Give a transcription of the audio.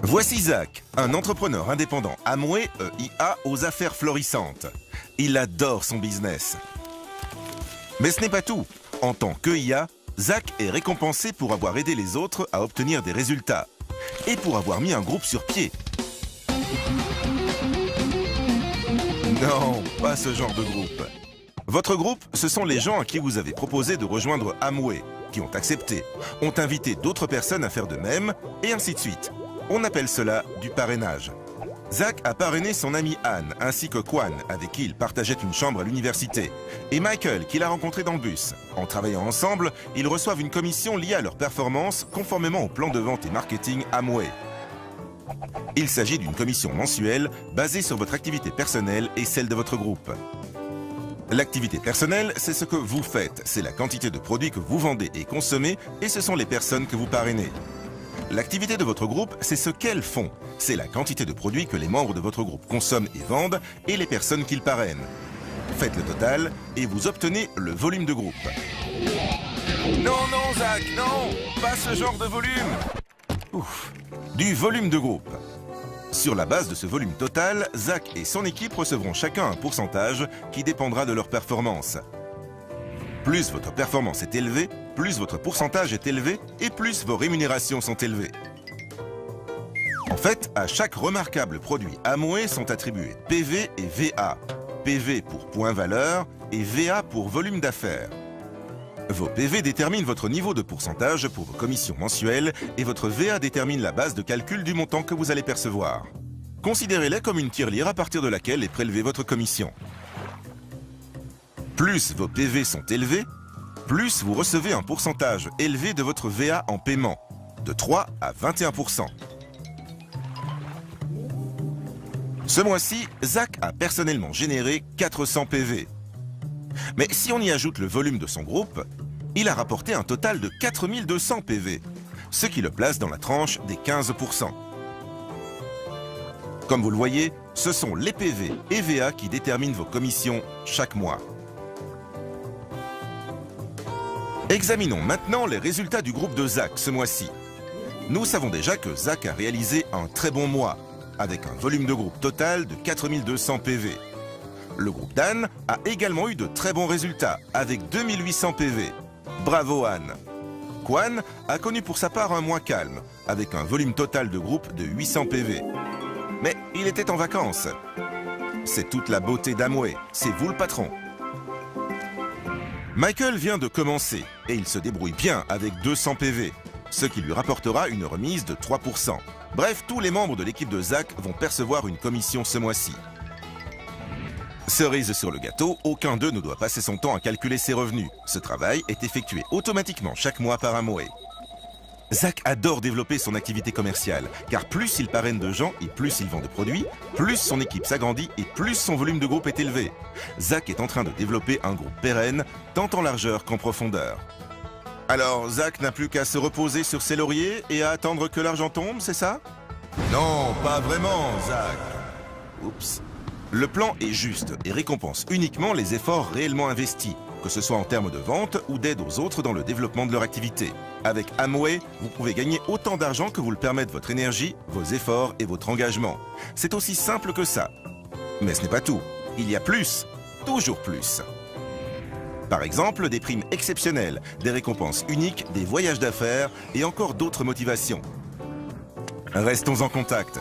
Voici Zach, un entrepreneur indépendant Amway EIA aux affaires florissantes. Il adore son business. Mais ce n'est pas tout. En tant qu'EIA, Zach est récompensé pour avoir aidé les autres à obtenir des résultats et pour avoir mis un groupe sur pied. Non, pas ce genre de groupe. Votre groupe, ce sont les gens à qui vous avez proposé de rejoindre Amway, qui ont accepté, ont invité d'autres personnes à faire de même, et ainsi de suite. On appelle cela du parrainage. Zach a parrainé son ami Anne, ainsi que Kwan, avec qui il partageait une chambre à l'université, et Michael, qu'il a rencontré dans le bus. En travaillant ensemble, ils reçoivent une commission liée à leur performance, conformément au plan de vente et marketing Amway. Il s'agit d'une commission mensuelle basée sur votre activité personnelle et celle de votre groupe. L'activité personnelle, c'est ce que vous faites, c'est la quantité de produits que vous vendez et consommez, et ce sont les personnes que vous parrainez. L'activité de votre groupe, c'est ce qu'elles font, c'est la quantité de produits que les membres de votre groupe consomment et vendent, et les personnes qu'ils parrainent. Faites le total, et vous obtenez le volume de groupe. Non, non, Zach, non, pas ce genre de volume. Ouf, du volume de groupe. Sur la base de ce volume total, Zach et son équipe recevront chacun un pourcentage qui dépendra de leur performance. Plus votre performance est élevée, plus votre pourcentage est élevé et plus vos rémunérations sont élevées. En fait, à chaque remarquable produit Amway sont attribués PV et VA. PV pour point valeur et VA pour volume d'affaires. Vos PV déterminent votre niveau de pourcentage pour vos commissions mensuelles et votre VA détermine la base de calcul du montant que vous allez percevoir. Considérez-les comme une tirelire à partir de laquelle est prélevée votre commission. Plus vos PV sont élevés, plus vous recevez un pourcentage élevé de votre VA en paiement, de 3 à 21%. Ce mois-ci, Zach a personnellement généré 400 PV. Mais si on y ajoute le volume de son groupe, il a rapporté un total de 4200 PV, ce qui le place dans la tranche des 15%. Comme vous le voyez, ce sont les PV et VA qui déterminent vos commissions chaque mois. Examinons maintenant les résultats du groupe de Zach ce mois-ci. Nous savons déjà que Zach a réalisé un très bon mois, avec un volume de groupe total de 4200 PV. Le groupe d'Anne a également eu de très bons résultats, avec 2800 PV. Bravo Anne! Kwan a connu pour sa part un mois calme, avec un volume total de groupe de 800 PV. Mais il était en vacances. C'est toute la beauté d'Amway, c'est vous le patron. Michael vient de commencer et il se débrouille bien avec 200 PV, ce qui lui rapportera une remise de 3%. Bref, tous les membres de l'équipe de Zach vont percevoir une commission ce mois-ci. Cerise sur le gâteau, aucun d'eux ne doit passer son temps à calculer ses revenus. Ce travail est effectué automatiquement chaque mois par Amway. Zach adore développer son activité commerciale, car plus il parraine de gens et plus il vend de produits, plus son équipe s'agrandit et plus son volume de groupe est élevé. Zach est en train de développer un groupe pérenne, tant en largeur qu'en profondeur. Alors, Zach n'a plus qu'à se reposer sur ses lauriers et à attendre que l'argent tombe, c'est ça? Non, pas vraiment, Zach. Oups. Le plan est juste et récompense uniquement les efforts réellement investis, que ce soit en termes de vente ou d'aide aux autres dans le développement de leur activité. Avec Amway, vous pouvez gagner autant d'argent que vous le permettent votre énergie, vos efforts et votre engagement. C'est aussi simple que ça. Mais ce n'est pas tout. Il y a plus, toujours plus. Par exemple, des primes exceptionnelles, des récompenses uniques, des voyages d'affaires et encore d'autres motivations. Restons en contact.